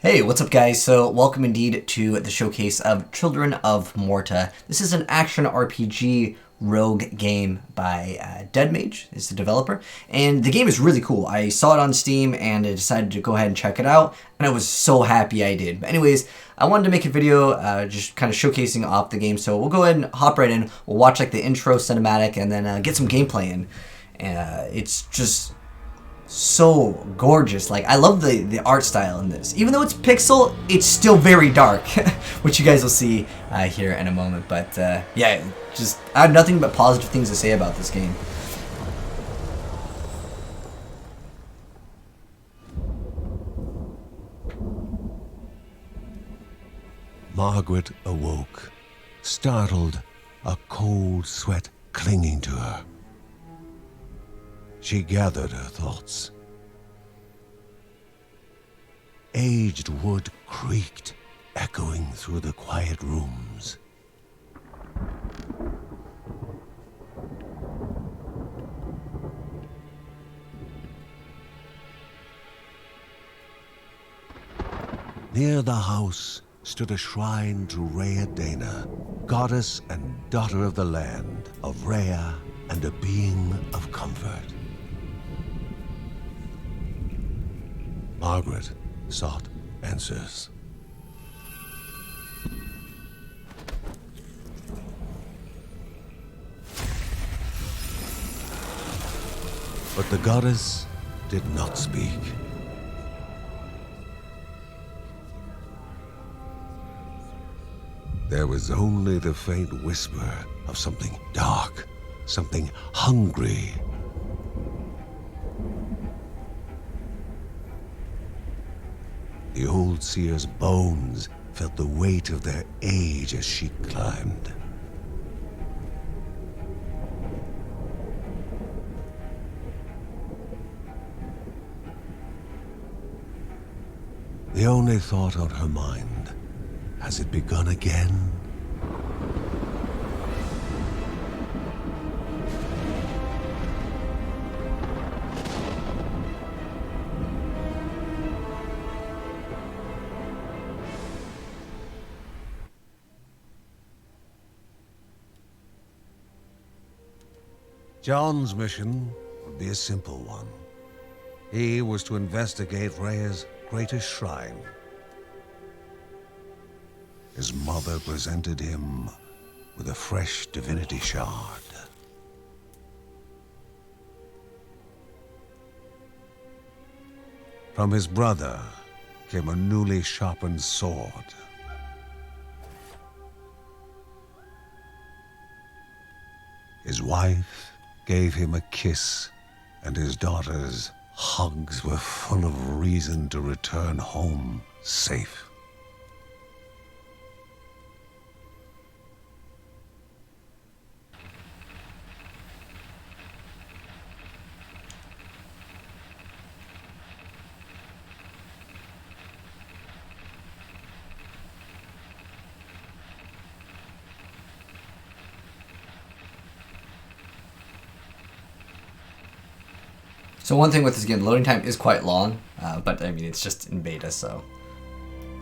Hey, what's up guys? So welcome indeed to the showcase of Children of Morta. This is an action RPG rogue game by Dead Mage, is the developer, and the game is really cool. I saw it on Steam and I decided to go ahead and check it out, and I was so happy I did. But anyways, I wanted to make a video just kind of showcasing off the game, so we'll go ahead and hop right in. We'll watch like the intro cinematic and then get some gameplay in. It's just so gorgeous. Like, I love the art style in this. Even though it's pixel, it's still very dark, which you guys will see here in a moment. But yeah, just I have nothing but positive things to say about this game. Margaret awoke, startled, a cold sweat clinging to her. She gathered her thoughts. Aged wood creaked, echoing through the quiet rooms. Near the house stood a shrine to Rhea Dana, goddess and daughter of the land, of Rhea and a being of comfort. Margaret sought answers. But the goddess did not speak. There was only the faint whisper of something dark, something hungry. The old seer's bones felt the weight of their age as she climbed. The only thought on her mind, has it begun again? John's mission would be a simple one. He was to investigate Rhea's greatest shrine. His mother presented him with a fresh divinity shard. From his brother came a newly sharpened sword. His wife gave him a kiss, and his daughter's hugs were full of reason to return home safe. So one thing with this game, loading time is quite long, but I mean, it's just in beta, so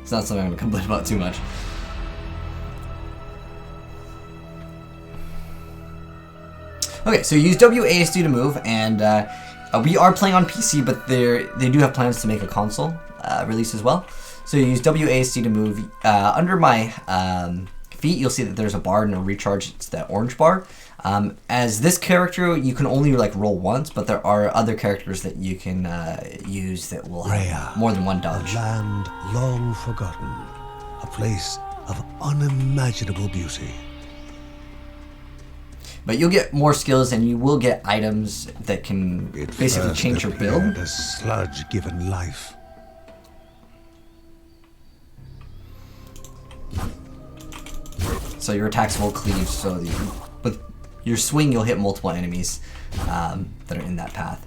it's not something I'm going to complain about too much. Okay, so you use WASD to move, and we are playing on PC, but they do have plans to make a console release as well. So you use WASD to move. Under my feet, you'll see that there's a bar and a recharge. It's that orange bar. As this character, you can only like roll once, but there are other characters that you can use that will have more than one dodge. A land long forgotten, a place of unimaginable beauty. But you'll get more skills, and you will get items that can basically change your build. A sludge given life. So your attacks will cleave, so with your swing you'll hit multiple enemies that are in that path.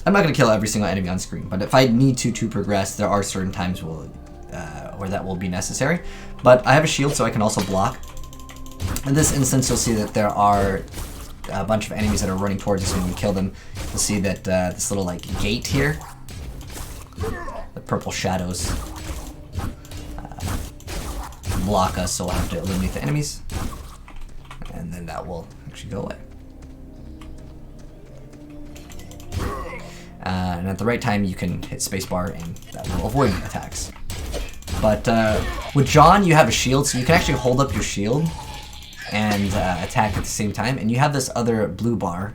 I'm not going to kill every single enemy on screen, but if I need to progress, there are certain times where that will be necessary. But I have a shield, so I can also block. In this instance, you'll see that there are a bunch of enemies that are running towards us, and when we kill them, you'll see that this little like gate here the purple shadows block us, so we'll have to eliminate the enemies. And then that will actually go away. And at the right time, you can hit spacebar, and that will avoid attacks. But with John, you have a shield, so you can actually hold up your shield and attack at the same time. And you have this other blue bar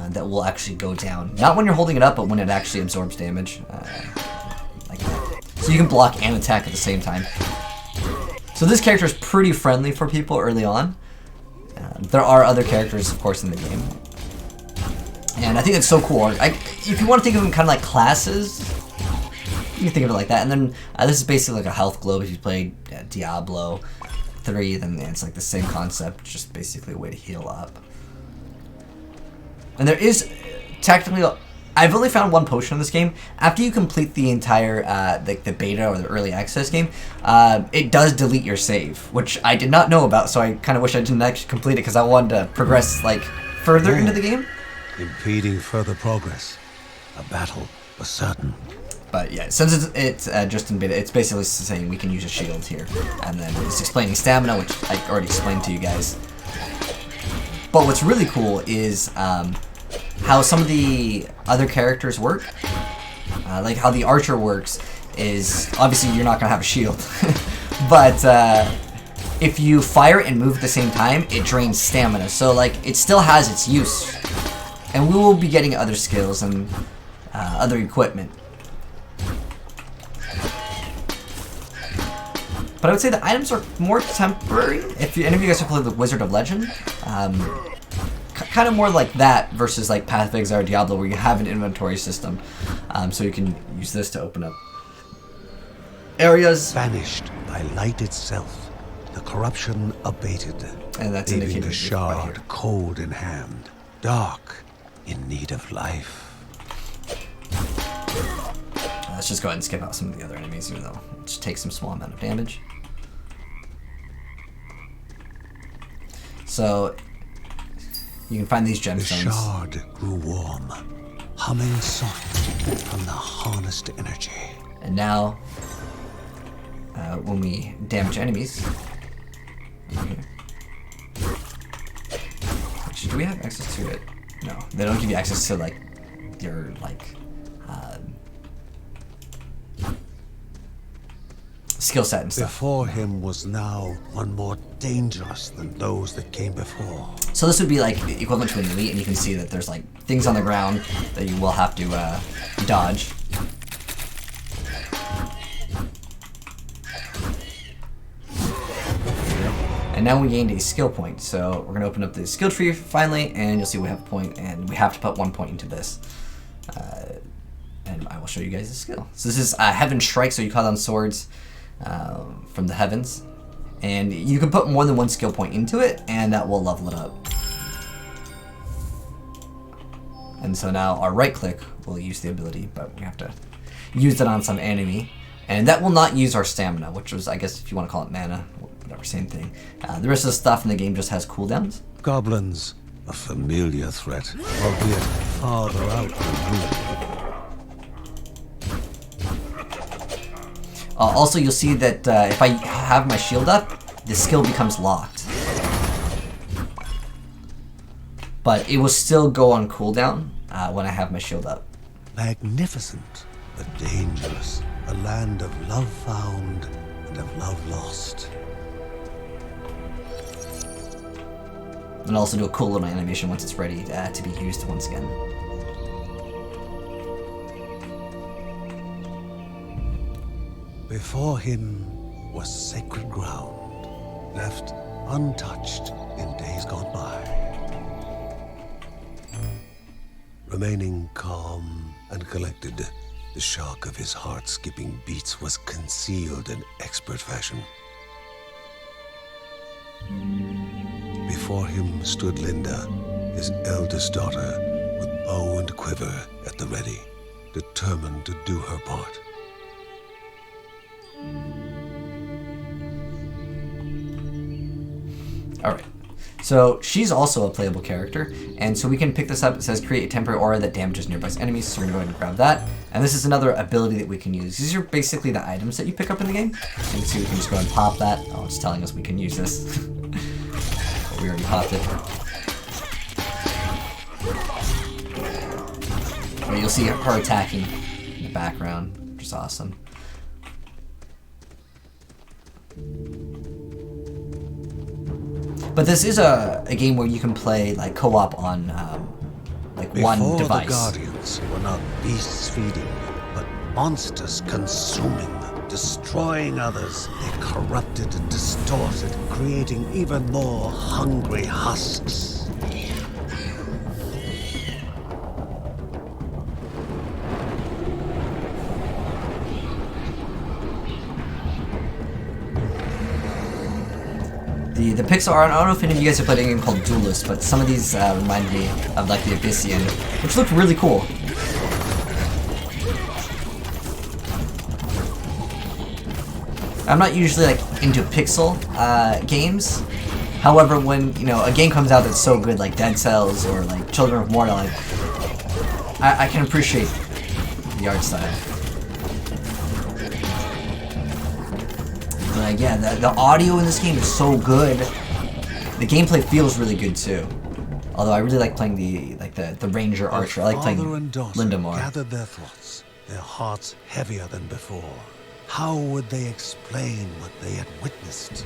that will actually go down. Not when you're holding it up, but when it actually absorbs damage. Like that. So you can block and attack at the same time. So this character is pretty friendly for people early on. There are other characters, of course, in the game. And I think it's so cool. If you want to think of them kind of like classes, you can think of it like that. And then this is basically like a health globe. If you played Diablo 3, then it's like the same concept, just basically a way to heal up. And there is technically, I've only found one potion in this game. After you complete the entire like the beta or the early access game, it does delete your save, which I did not know about. So I kind of wish I didn't actually complete it because I wanted to progress like further into the game. Impeding further progress. A battle was certain. But yeah, since it's just in beta, it's basically saying we can use a shield here. And then it's explaining stamina, which I already explained to you guys. But what's really cool is how some of the other characters work. Like how the archer works is, obviously you're not going to have a shield. But if you fire and move at the same time, it drains stamina. So like it still has its use. And we will be getting other skills and other equipment. But I would say the items are more temporary. If any of you guys have played the Wizard of Legend, kind of more like that versus like Path of Exile or Diablo, where you have an inventory system. So you can use this to open up areas. Vanished by light itself, the corruption abated, And that's leaving indicated the shard cold in hand, dark, in need of life. Let's just go ahead and skip out some of the other enemies, even though it just takes some small amount of damage. So you can find these gemstones. The shard grew warm, humming softly from the harnessed energy. And now, when we damage enemies, actually, do we have access to it? No, they don't give you access to like your like skill set and stuff. Before him was now one more dangerous than those that came before. So this would be like equivalent to an elite, and you can see that there's like things on the ground that you will have to dodge. And now we gained a skill point, so we're going to open up the skill tree finally, and you'll see we have a point, and we have to put 1 point into this. And I will show you guys the skill. So this is Heaven Strike, so you call down swords from the heavens. And you can put more than 1 skill point into it, and that will level it up. And so now our right click will use the ability, but we have to use it on some enemy. And that will not use our stamina, which was, I guess, if you want to call it mana, whatever, same thing. The rest of the stuff in the game just has cooldowns. Goblins, a familiar threat, albeit farther out than you. Also, you'll see that if I have my shield up, the skill becomes locked. But it will still go on cooldown when I have my shield up. Magnificent, but dangerous. A land of love found and of love lost. And also do a cool little animation once it's ready to be used once again. Before him was sacred ground, left untouched in days gone by. Remaining calm and collected, the shock of his heart-skipping beats was concealed in expert fashion. Before him stood Linda, his eldest daughter, with bow and quiver at the ready, determined to do her part. Alright, so she's also a playable character, and so we can pick this up. It says create a temporary aura that damages nearby enemies, so we're going to go ahead and grab that. And this is another ability that we can use. These are basically the items that you pick up in the game. You can see we can just go and pop that. Oh, it's telling us we can use this. But we already popped it. But you'll see her attacking in the background, which is awesome. But this is a game where you can play like co-op on like one device. The Guardians were not beasts feeding, but monsters consuming them, destroying others. They corrupted and distorted, creating even more hungry husks. The pixel art, I don't know if any of you guys have played a game called Duelist, but some of these remind me of like the Abyssian, which looked really cool. I'm not usually like into pixel games. However, when a game comes out that's so good, like Dead Cells or like Children of Morta, like I can appreciate the art style. Like, yeah, the audio in this game is so good. The gameplay feels really good too. Although I really like playing the Ranger Archer. I like playing Linda more. Gathered their thoughts, their hearts heavier than before. How would they explain what they had witnessed?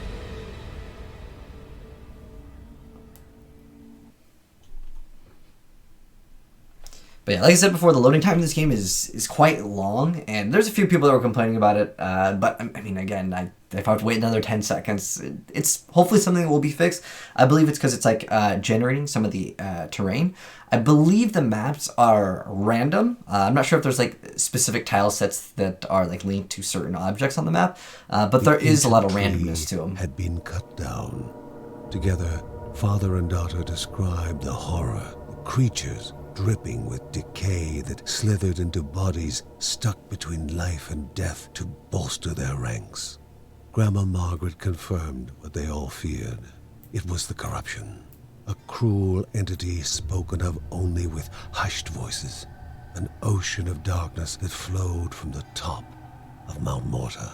But yeah, like I said before, the loading time in this game is quite long, and there's a few people that were complaining about it. But I mean, again, if I have to wait another 10 seconds, it's hopefully something that will be fixed. I believe it's because it's like generating some of the terrain. I believe the maps are random. I'm not sure if there's like specific tile sets that are like linked to certain objects on the map, but there is a lot of randomness to them. Had been cut down. Together, father and daughter described the horror, the creatures dripping with decay that slithered into bodies stuck between life and death to bolster their ranks. Grandma Margaret confirmed what they all feared. It was the corruption, a cruel entity spoken of only with hushed voices, an ocean of darkness that flowed from the top of Mount Morta.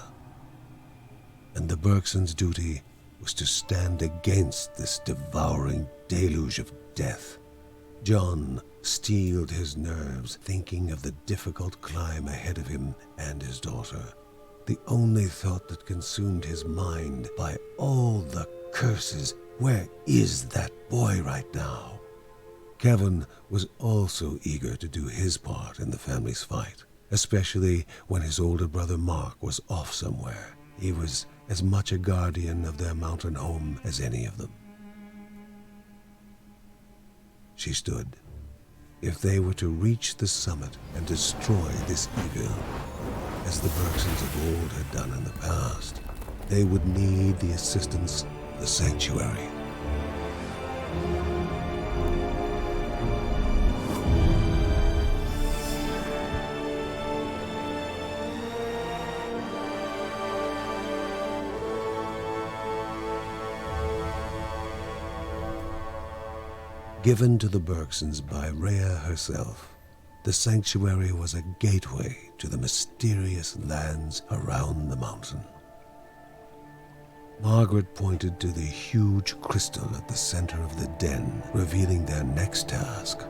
And the Bergsons' duty was to stand against this devouring deluge of death. John steeled his nerves, thinking of the difficult climb ahead of him and his daughter. The only thought that consumed his mind, by all the curses, where is that boy right now? Kevin was also eager to do his part in the family's fight, especially when his older brother Mark was off somewhere. He was as much a guardian of their mountain home as any of them. She stood. If they were to reach the summit and destroy this evil, as the Bergsons of old had done in the past, they would need the assistance of the sanctuary. Given to the Bergsons by Rhea herself, the sanctuary was a gateway to the mysterious lands around the mountain. Margaret pointed to the huge crystal at the center of the den, revealing their next task: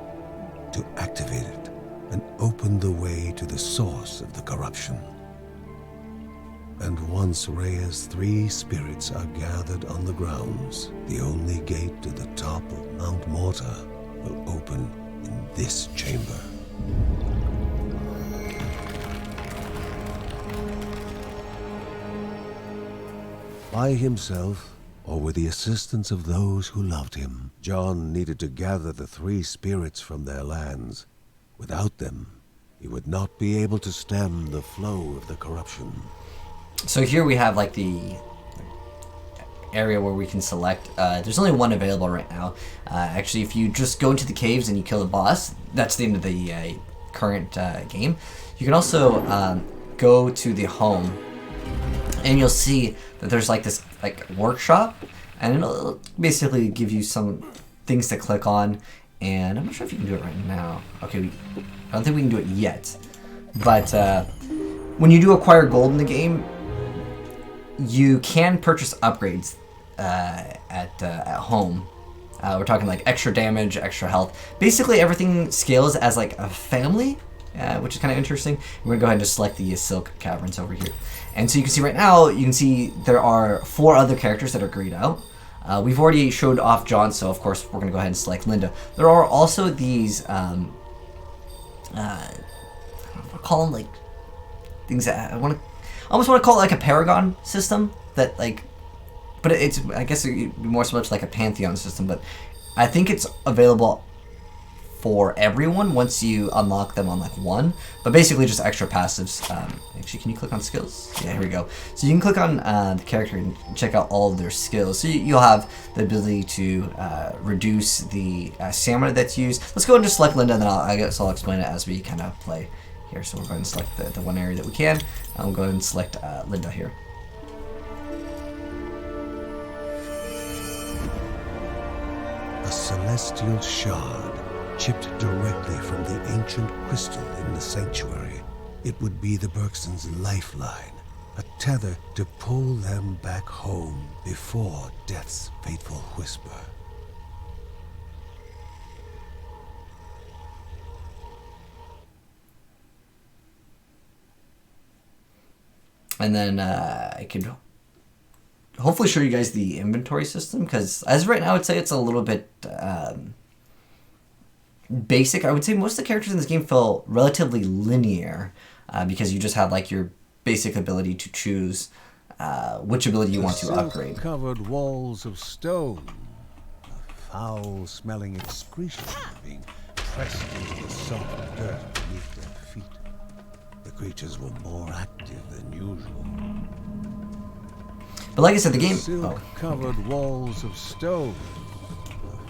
to activate it and open the way to the source of the corruption. And once Rhea's 3 spirits are gathered on the grounds, the only gate to the top of Mount Morta will open in this chamber. By himself, or with the assistance of those who loved him, John needed to gather the 3 spirits from their lands. Without them, he would not be able to stem the flow of the corruption. So here we have like the area where we can select. There's only one available right now. Actually, if you just go into the caves and you kill the boss, that's the end of the current game. You can also go to the home, and you'll see that there's like this like workshop, and it'll basically give you some things to click on. And I'm not sure if you can do it right now. Okay, I don't think we can do it yet. But when you do acquire gold in the game, you can purchase upgrades at home. We're talking like extra damage, extra health. Basically, everything scales as like a family, which is kind of interesting. We're gonna go ahead and just select the Silk Caverns over here. And so you can see right now, you can see there are 4 other characters that are grayed out. We've already showed off John, so of course we're gonna go ahead and select Linda. There are also these, I call them like things that I almost want to call it like a Paragon system that like, but it's, I guess it'd be more so much like a Pantheon system, but I think it's available for everyone once you unlock them on like 1, but basically just extra passives. Actually, can you click on skills? Yeah, here we go. So you can click on the character and check out all of their skills. So you'll have the ability to reduce the stamina that's used. Let's go and just select Linda, and then I guess I'll explain it as we kind of play here. So we're going to select the one area that we can. We'll go ahead and select Linda here. A celestial shard chipped directly from the ancient crystal in the sanctuary. It would be the Bergsons' lifeline, a tether to pull them back home before death's fateful whisper. And then I could hopefully show you guys the inventory system, because as of right now, I'd say it's a little bit basic. I would say most of the characters in this game feel relatively linear, because you just have like your basic ability to choose which ability you want to upgrade. Covered walls of stone, a foul-smelling excretion being pressed into the soft dirt beneath their feet. The creatures were more active than usual. But like I said, the game... Silk-covered walls of stone,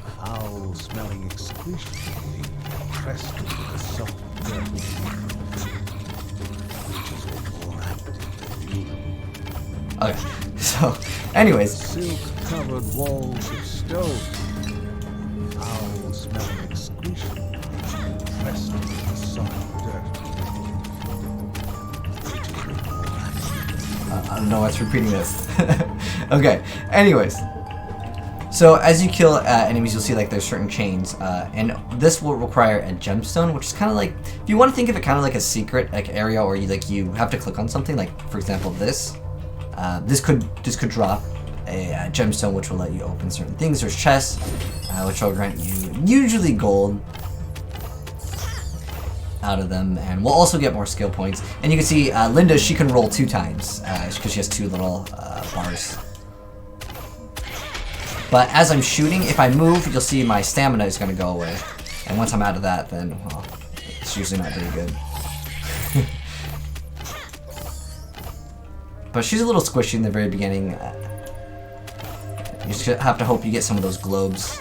a foul-smelling excretion being pressed into the soft dirt beneath their feet. The creatures were more active than usual. Okay, so, anyways. Silk-covered walls of stone, foul-smelling excretion being pressed into the soft dirt. I don't know what's repeating this. Okay, anyways. So as you kill enemies, you'll see like there's certain chains, and this will require a gemstone, which is kind of like, if you want to think of it kind of like a secret like area, or you have to click on something, like for example this. This could drop a gemstone, which will let you open certain things. There's chests, which will grant you usually gold out of them, and we'll also get more skill points. And you can see Linda, she can roll 2 times because she has 2 little bars. But as I'm shooting, if I move, you'll see my stamina is going to go away. And once I'm out of that, then, well, it's usually not very good. But she's a little squishy in the very beginning. You just have to hope you get some of those globes.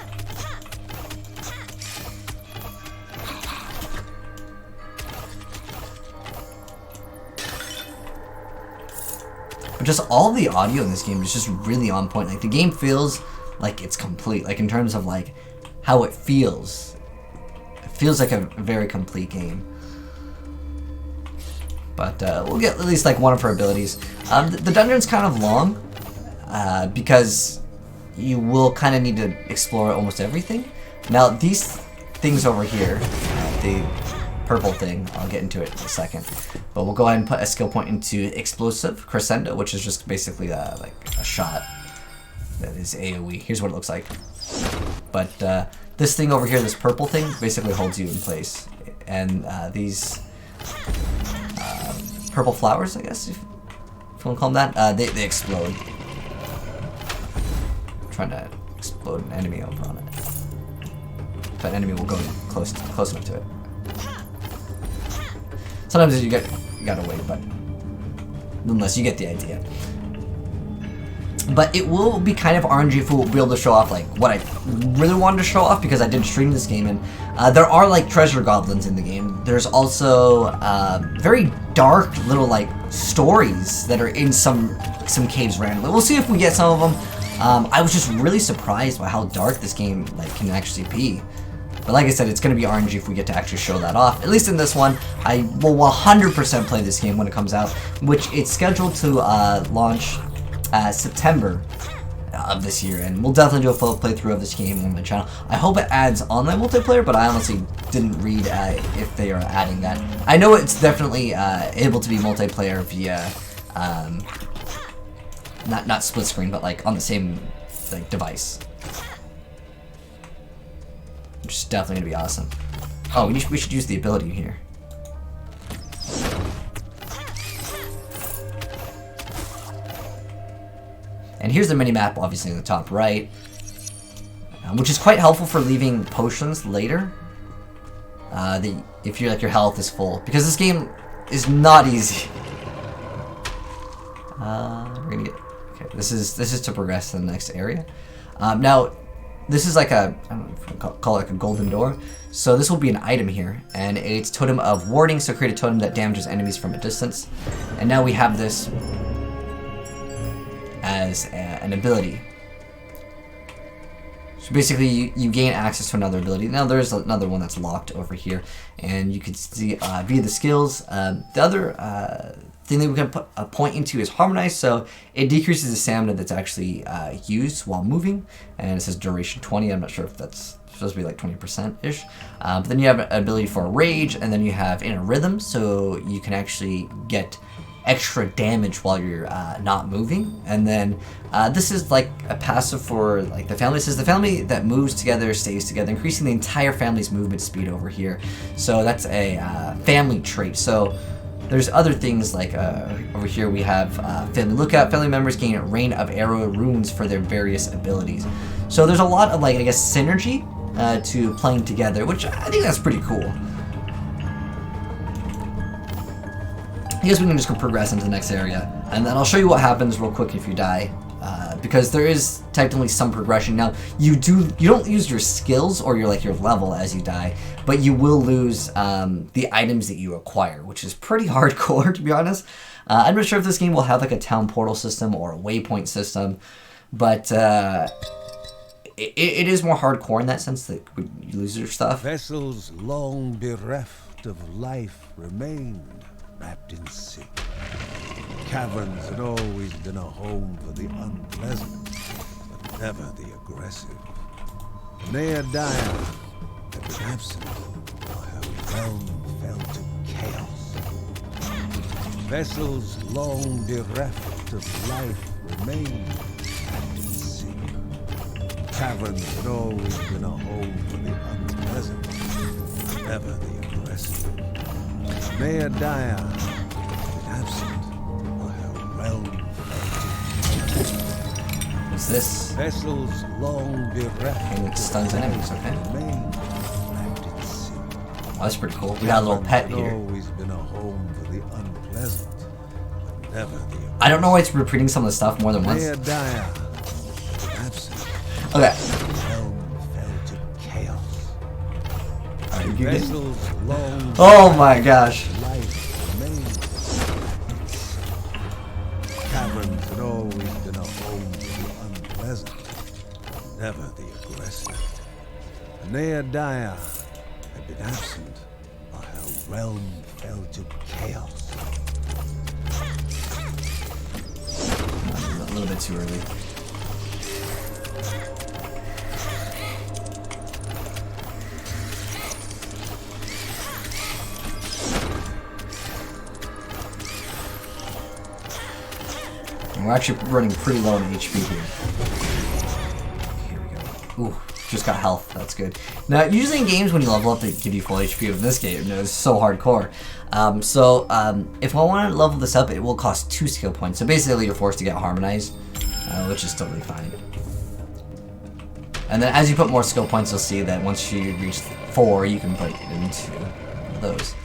But just all the audio in this game is just really on point. Like, the game feels like it's complete. Like, in terms of, like, how it feels. It feels like a very complete game. But we'll get at least, like, one of her abilities. The dungeon's kind of long. Because you will kind of need to explore almost everything. Now, these things over here, the purple thing, I'll get into it in a second. But we'll go ahead and put a skill point into Explosive Crescendo, which is just basically like a shot that is AoE. Here's what it looks like. But this thing over here, this purple thing, basically holds you in place. And these purple flowers, I guess, if you want to call them that, they explode. I'm trying to explode an enemy over on it. But an enemy will go close enough to it. Sometimes you gotta wait, but nonetheless, you get the idea. But it will be kind of RNG if we'll be able to show off like what I really wanted to show off, because I did stream this game, and there are like treasure goblins in the game. There's also very dark little like stories that are in some caves randomly. We'll see if we get some of them. I was just really surprised by how dark this game like can actually be. But like I said, it's going to be RNG if we get to actually show that off. At least in this one, I will 100% play this game when it comes out, which it's scheduled to launch September of this year, and we'll definitely do a full playthrough of this game on my channel. I hope it adds online multiplayer, but I honestly didn't read if they are adding that. I know it's definitely able to be multiplayer via not split screen, but like on the same like device, which is definitely gonna be awesome. Oh, we should use the ability here. And here's the mini-map, obviously, in the top right, which is quite helpful for leaving potions later. If you're like your health is full, because this game is not easy. We're gonna get okay. This is to progress to the next area. Now, this is like a I don't know if you call it like a golden door. So this will be an item here, and it's totem of warding. So create a totem that damages enemies from a distance. And now we have this as an ability. So basically you gain access to another ability. Now there's another one that's locked over here, and you can see via the skills. The other thing that we can put a point into is harmonize, so it decreases the stamina that's actually used while moving, and it says duration 20. I'm not sure if that's supposed to be like 20%-ish. But then you have an ability for rage, and then you have inner rhythm, so you can actually get extra damage while you're not moving. And then this is like a passive for like the family. It says the family that moves together stays together, increasing the entire family's movement speed over here. So that's a family trait. So there's other things like over here we have family lookout. Family members gain a rain of arrow runes for their various abilities. So there's a lot of like, I guess, synergy to playing together, which I think that's pretty cool. I guess we can just go progress into the next area, and then I'll show you what happens real quick if you die, because there is technically some progression. Now you don't use your skills or your level as you die, but you will lose the items that you acquire, which is pretty hardcore, to be honest. I'm not sure if this game will have like a town portal system or a waypoint system, but it is more hardcore in that sense that you lose your stuff. Vessels long bereft of life remained, wrapped in sin. Caverns had always been a home for the unpleasant, but never the aggressive. Neodaya had been absent, while her realm fell to chaos. Vessels long bereft of life remained, wrapped in sin. Caverns had always been a home for the unpleasant, but never the aggressive. Neodaya had been absent, while her realm fell to What's this? vessels long bereft. And it stuns enemies, okay. Remained wrapped in sin. Oh, that's pretty cool. We got a little pet Had here. always been a home for the unpleasant, but never the I don't know why it's repeating some of the stuff more than once. Neodaya absent. Okay. Realm fell to chaos. Alright, you get- Vessels long Oh my gosh. life remained. Caverns had always been a home for the unpleasant, but never the aggressive. Neodaya had been absent, while her realm fell to chaos. A little bit too early. We're actually running pretty low on HP here. Here we go. Ooh, just got health. That's good. Now, usually in games when you level up, they give you full HP. But in this game, no, it's so hardcore. If I want to level this up, it will cost 2 skill points. So basically, you're forced to get harmonized, which is totally fine. And then as you put more skill points, you'll see that once you reach 4, you can put into those.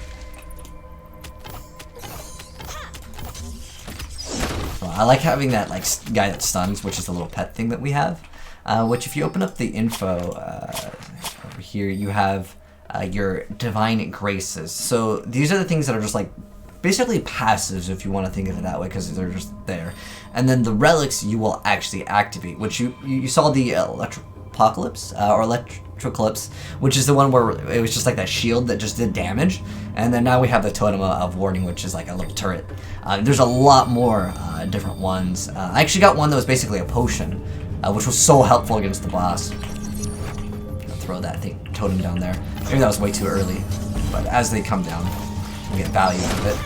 I like having that guy that stuns, which is the little pet thing that we have. Which if you open up the info over here, you have your divine graces. So these are the things that are just like basically passives, if you want to think of it that way, because they're just there. And then the relics you will actually activate, which you saw the Electropocalypse or Eclipse, which is the one where it was just like that shield that just did damage, and then now we have the Totem of Warding, which is like a little turret. There's a lot more different ones. I actually got one that was basically a potion, which was so helpful against the boss. I'll throw that totem down there. Maybe that was way too early, but as they come down, we get value out of it.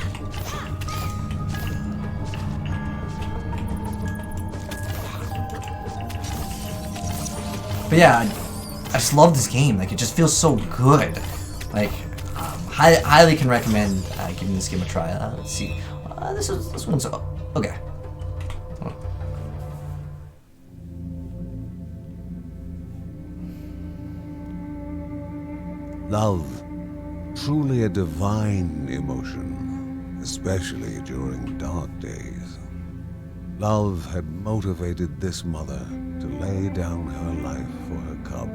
But yeah, I just love this game. Like, it just feels so good. Like, highly can recommend giving this game a try. Let's see. This one's okay. Oh. Love, truly a divine emotion, especially during dark days. Love had motivated this mother to lay down her life for her cub.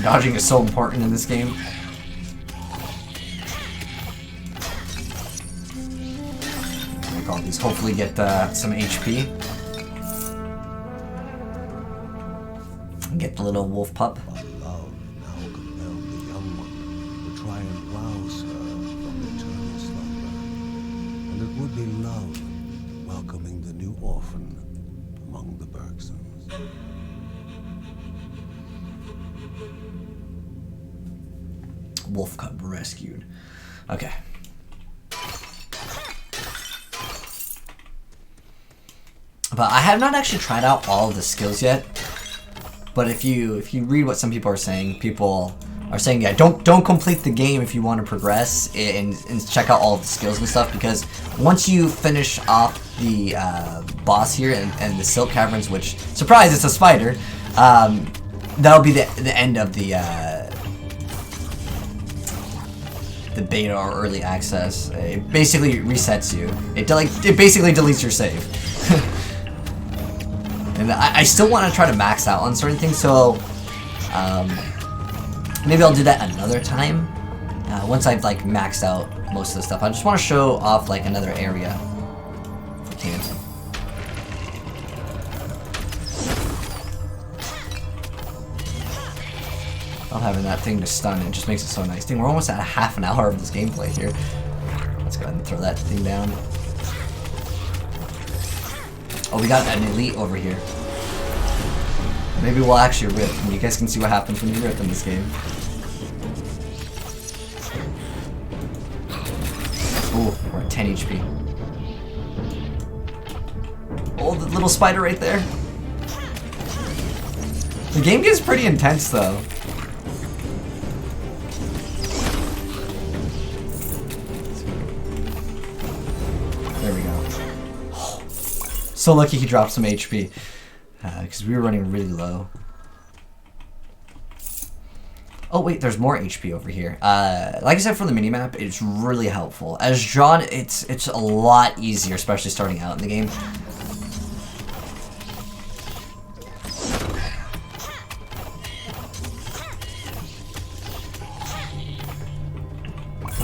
Dodging is so important in this game. Make all these hopefully get some HP. Get the little wolf pup. But love now compelled the young one to try and rouse her from eternal slumber. And it would be love welcoming the new orphan among the Bergsons. Wolf cub rescued. Okay. But I have not actually tried out all of the skills yet. But if you read what some people are saying, yeah, don't complete the game if you want to progress and check out all of the skills and stuff, because once you finish off the boss here and the Silk Caverns, which, surprise, it's a spider, that'll be the end of the beta or early access. It basically resets you. It basically deletes your save. And I still want to try to max out on certain things, so maybe I'll do that another time. Once I've like maxed out most of the stuff. I just want to show off like another area if I can. Not having that thing to stun, it just makes it so nice. Dang, we're almost at a half an hour of this gameplay here. Let's go ahead and throw that thing down. Oh, we got an elite over here. Maybe we'll actually rip, and you guys can see what happens when you rip in this game. Ooh, we're at 10 HP. Oh, the little spider right there. The game gets pretty intense, though. There we go. So lucky he dropped some HP, because we were running really low. Oh wait, there's more HP over here. Like I said, for the minimap, it's really helpful. As drawn, it's a lot easier, especially starting out in the game.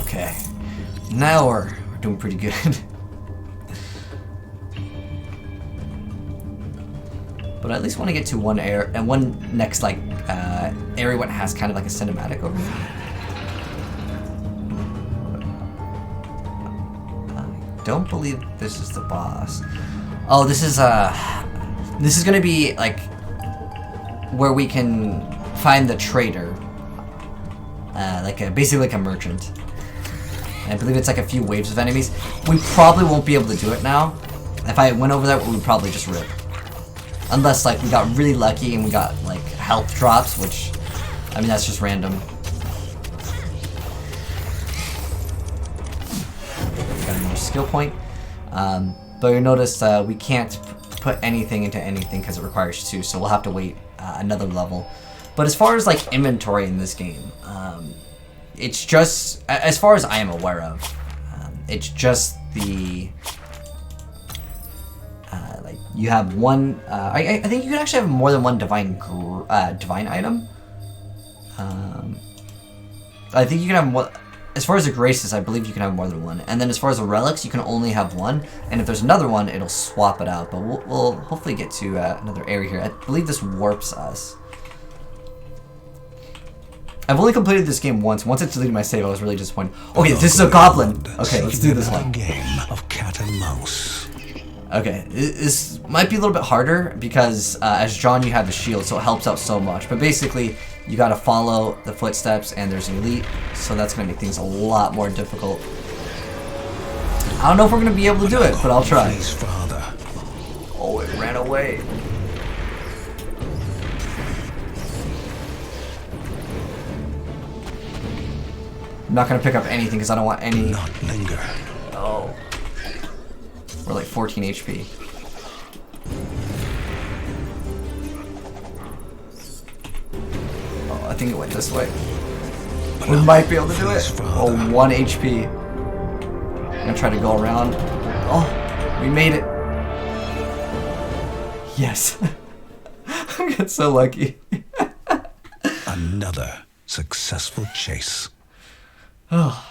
Okay, now we're doing pretty good. But I at least want to get to one next like area what has kind of like a cinematic over here. I don't believe this is the boss. Oh, this is gonna be like where we can find the trader, basically like a merchant. And I believe it's like a few waves of enemies. We probably won't be able to do it now. If I went over there, we would probably just rip. Unless, like, we got really lucky and we got, like, health drops, which, I mean, that's just random. Got another skill point. But you'll notice we can't put anything into anything because it requires 2, so we'll have to wait another level. But as far as, like, inventory in this game, it's just, as far as I am aware of, it's just the You have one. I think you can actually have more than one divine item. I think you can have more. As far as the graces, I believe you can have more than one. And then as far as the relics, you can only have one. And if there's another one, it'll swap it out. But we'll hopefully get to another area here. I believe this warps us. I've only completed this game once. Once it deleted my save, I was really disappointed. Okay, this is a goblin. Okay, let's do this one. Game of cat and mouse. Okay, this might be a little bit harder because as John, you have the shield, so it helps out so much. But basically, you gotta follow the footsteps, and there's an elite, so that's gonna make things a lot more difficult. I don't know if we're gonna be able to do it, but I'll try. Oh, it ran away. I'm not gonna pick up anything because I don't want any. Not linger. Oh. We're like 14 HP. Oh, I think it went this way. We might be able to do it. Oh, 1 HP. I'm gonna try to go around. Oh, we made it. Yes. I got so lucky. Another successful chase. Oh.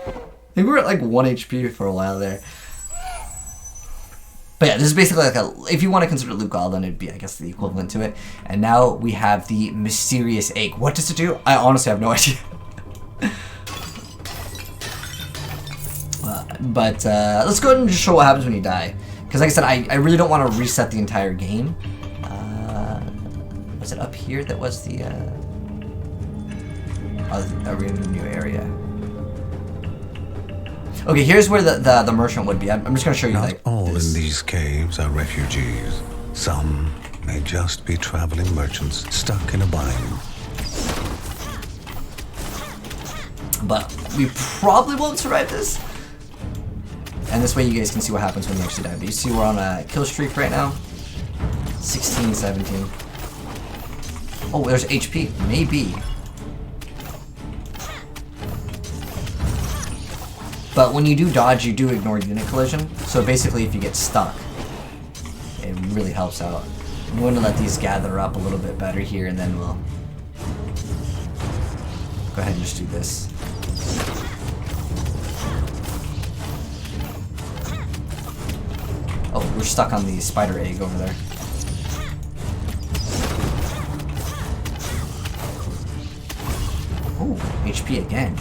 I think we were at like 1 HP for a while there. But yeah, this is basically like a, if you want to consider Luke Goblin, it'd be, I guess, the equivalent to it. And now we have the mysterious egg. What does it do? I honestly have no idea. But let's go ahead and just show what happens when you die. Because like I said, I really don't want to reset the entire game. Was it up here that was the... are we in a new area? Okay, here's where the merchant would be. I'm just going to show you Not like all this. in these caves are refugees. Some may just be traveling merchants stuck in a bind. But we probably won't survive this. And this way you guys can see what happens when you actually die. But you see we're on a kill streak right now. 16, 17. Oh, there's HP. Maybe. But when you do dodge, you do ignore unit collision. So basically, if you get stuck, it really helps out. I'm going to let these gather up a little bit better here, and then we'll go ahead and just do this. Oh, we're stuck on the spider egg over there. Oh, HP again.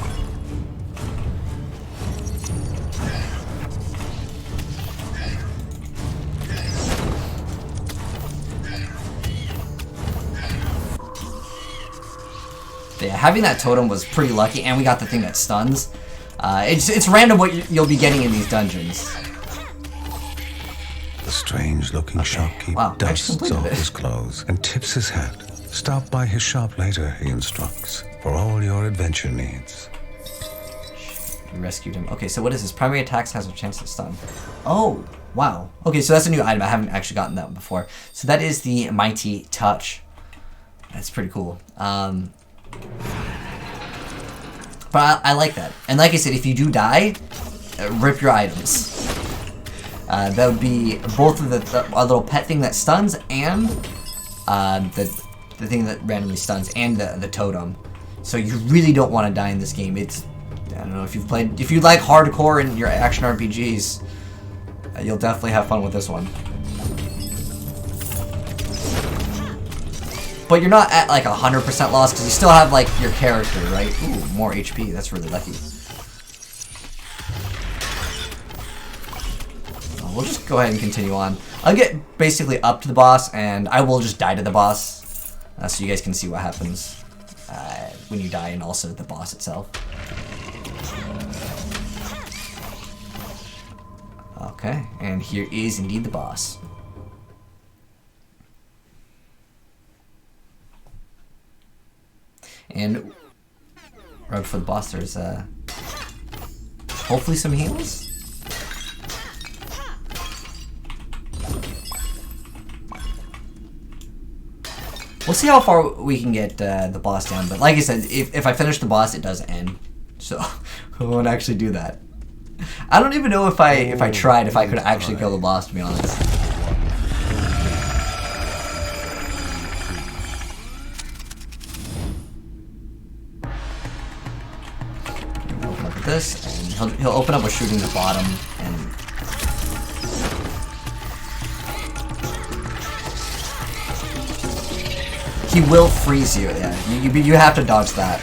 But yeah, having that totem was pretty lucky, and we got the thing that stuns. It's random what you'll be getting in these dungeons. The strange-looking shopkeep dusts off his clothes and tips his hat. Stop by his shop later, he instructs, for all your adventure needs. We rescued him. Okay, so what is this? Primary attacks has a chance to stun. Oh, wow. Okay, so that's a new item. I haven't actually gotten that one before. So that is the Mighty Touch. That's pretty cool. But I like that. And like I said, if you do die, rip your items. That would be both of the little pet thing that stuns and the thing that randomly stuns and the totem. So you really don't want to die in this game. It's, I don't know, if you like hardcore in your action RPGs, you'll definitely have fun with this one. But you're not at like 100% loss because you still have like your character, right? Ooh, more HP. That's really lucky. We'll just go ahead and continue on. I'll get basically up to the boss, and I will just die to the boss, so you guys can see what happens when you die, and also the boss itself. Okay, and here is indeed the boss. And right before the boss, there's hopefully some heals. We'll see how far we can get the boss down, but like I said, if I finish the boss, it does end. So we won't actually do that. I don't even know if I tried if I could actually kill the boss, to be honest. this, and he'll open up with shooting the bottom, and he will freeze you. Yeah, you have to dodge that.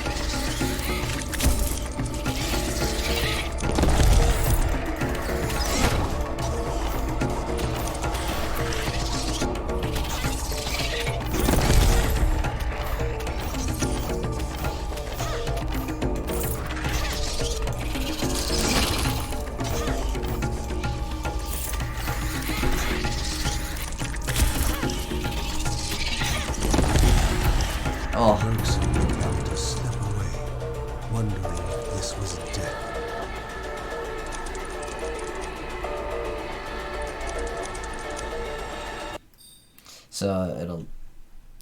Oh. Bergson began to slip away, wondering if this was death. So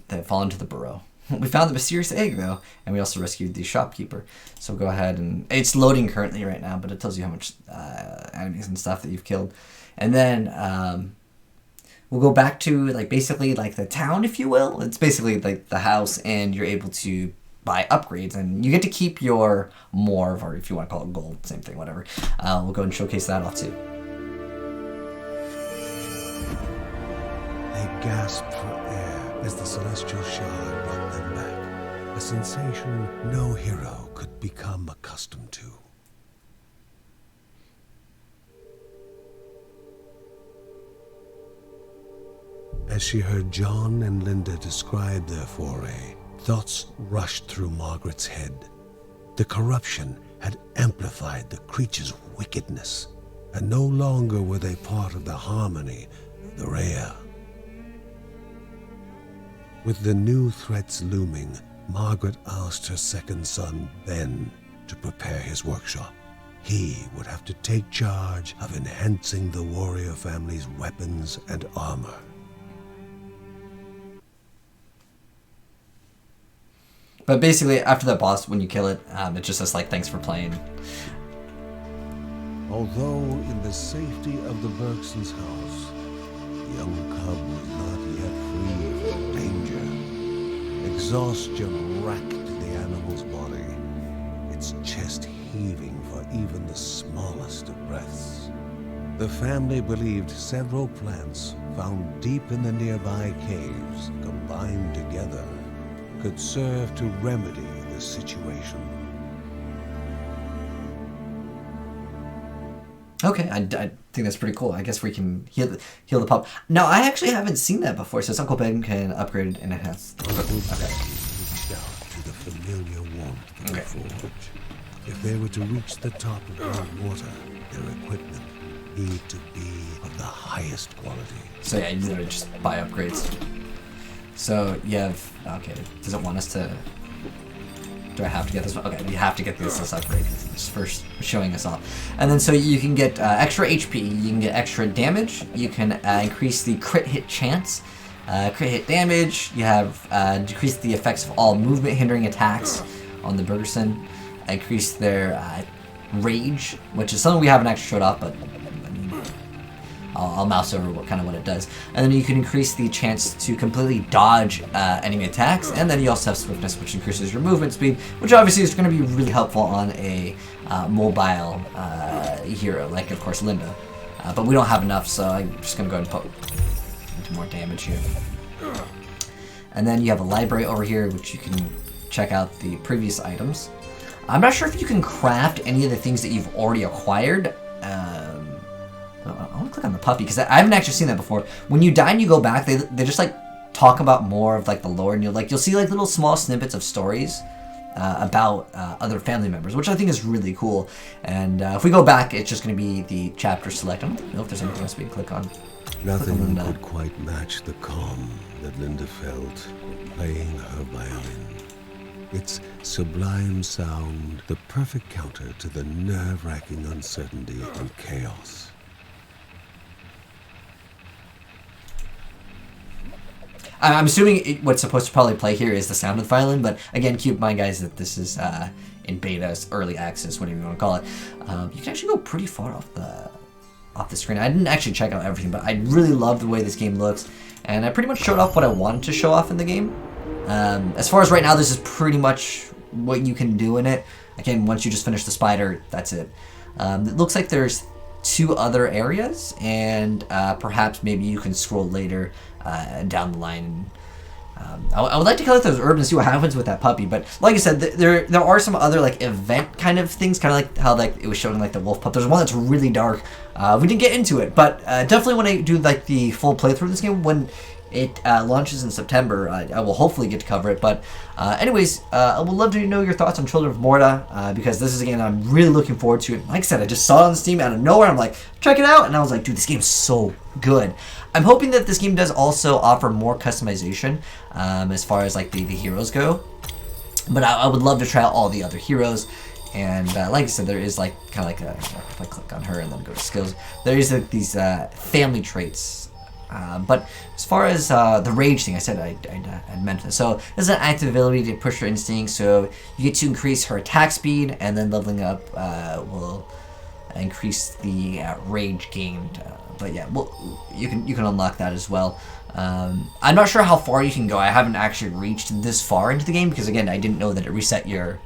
they fall into the burrow. We found the mysterious egg though, and we also rescued the shopkeeper. So we'll go ahead and it's loading currently right now, but it tells you how much enemies and stuff that you've killed, and then we'll go back to basically the town, if you will. It's basically like the house, and you're able to buy upgrades, and you get to keep your morve, or if you want to call it gold, same thing, whatever. We'll go and showcase that off too. They gasped for air as the celestial shard brought them back, a sensation no hero could become accustomed to. As she heard John and Linda describe their foray, thoughts rushed through Margaret's head. The corruption had amplified the creature's wickedness, and no longer were they part of the harmony of the Rhea. With the new threats looming, Margaret asked her second son, Ben, to prepare his workshop. He would have to take charge of enhancing the warrior family's weapons and armor. But basically, after that boss, when you kill it, it just says thanks for playing. Although in the safety of the Bergsons' house, the young cub was not yet free from danger. Exhaustion racked the animal's body, its chest heaving for even the smallest of breaths. The family believed several plants found deep in the nearby caves, combined together, could serve to remedy the situation. Okay, I think that's pretty cool. I guess we can heal the pup. Now, I actually haven't seen that before, so Uncle Ben can upgrade and enhance. Uncle Ben reached out to the familiar warmth of the forge. If they were to reach the top of Mount Morta, their equipment need to be of the highest quality. So yeah, you literally just buy upgrades. So you have, okay, does it want us to, do I have to get this one? Okay, we have to get this upgrade. It's first showing us off. And then so you can get extra HP, you can get extra damage, you can increase the crit hit chance, crit hit damage, you have decreased the effects of all movement hindering attacks on the Bergson, increase their rage, which is something we haven't actually showed off, but I'll mouse over what it does. And then you can increase the chance to completely dodge enemy attacks, and then you also have swiftness, which increases your movement speed, which obviously is going to be really helpful on a mobile hero, like of course Linda. But we don't have enough, so I'm just going to go ahead and put into more damage here. And then you have a library over here, which you can check out the previous items. I'm not sure if you can craft any of the things that you've already acquired. I want to click on the puppy because I haven't actually seen that before. When you die and you go back, they just talk about more of the lore, and you'll see little small snippets of stories about other family members, which I think is really cool. And if we go back, it's just going to be the chapter select. I don't know if there's anything else we can click on. Nothing could quite match the calm that Linda felt playing her violin. Its sublime sound, the perfect counter to the nerve-wracking uncertainty and chaos. I'm assuming what's supposed to probably play here is the sound of the violin, but again, keep in mind, guys, that this is in beta, early access, whatever you want to call it. You can actually go pretty far off the screen. I didn't actually check out everything, but I really love the way this game looks, and I pretty much showed off what I wanted to show off in the game. As far as right now, this is pretty much what you can do in it. Again, once you just finish the spider, that's it. It looks like there's 2 other areas, and perhaps maybe you can scroll later down the line. I would like to collect those herbs and see what happens with that puppy, but like I said, there are some other like event kind of things, kind of like how like it was showing like the wolf pup. There's one that's really dark. We didn't get into it, but definitely when I do like the full playthrough of this game, when it launches in September, I will hopefully get to cover it. But anyways, I would love to know your thoughts on Children of Morta, because this is a game I'm really looking forward to. Like I said, I just saw it on Steam out of nowhere. I'm like, check it out, and I was like, dude, this game's so good. I'm hoping that this game does also offer more customization as far as like the heroes go. But I would love to try out all the other heroes. And like I said, there is like kind of like if I click on her and then go to skills, there is like these family traits. But as far as the rage thing, I said I'd mentioned it. So this is an active ability to push her instinct. So you get to increase her attack speed, and then leveling up will increase the rage gained. But yeah, well, you can unlock that as well. I'm not sure how far you can go. I haven't actually reached this far into the game because again, I didn't know that it reset your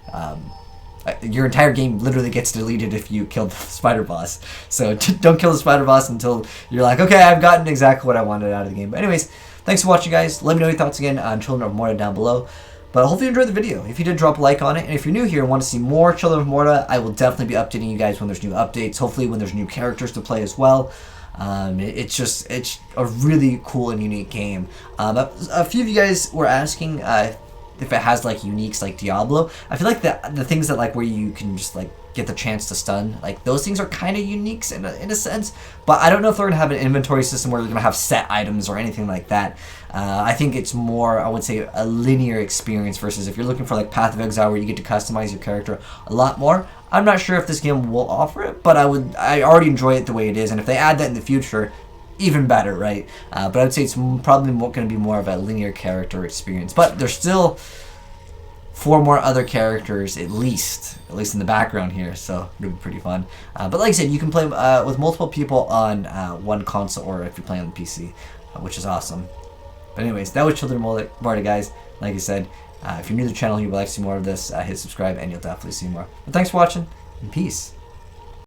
entire game literally gets deleted if you kill the spider boss. So don't kill the spider boss until you're like, okay, I've gotten exactly what I wanted out of the game. But anyways, thanks for watching, guys. Let me know your thoughts again on Children of Morta down below. But hopefully you enjoyed the video. If you did, drop a like on it. And if you're new here and want to see more Children of Morta, I will definitely be updating you guys when there's new updates. Hopefully when there's new characters to play as well. It's a really cool and unique game. A few of you guys were asking if it has like uniques like Diablo. I feel like the things that like where you can just like get the chance to stun, like those things are kind of uniques in a sense, but I don't know if they're gonna have an inventory system where they're gonna have set items or anything like that. I think it's more, I would say, a linear experience versus if you're looking for like Path of Exile where you get to customize your character a lot more. I'm not sure if this game will offer it, but I already enjoy it the way it is, and if they add that in the future, even better, right? But I would say it's probably going to be more of a linear character experience. But there's still 4 more other characters at least in the background here, so it'll be pretty fun. But like I said, you can play with multiple people on one console, or if you're playing on the PC, which is awesome. But anyways, that was Children of Morta, guys. Like I said, if you're new to the channel and you would like to see more of this, hit subscribe and you'll definitely see more. But thanks for watching, and peace.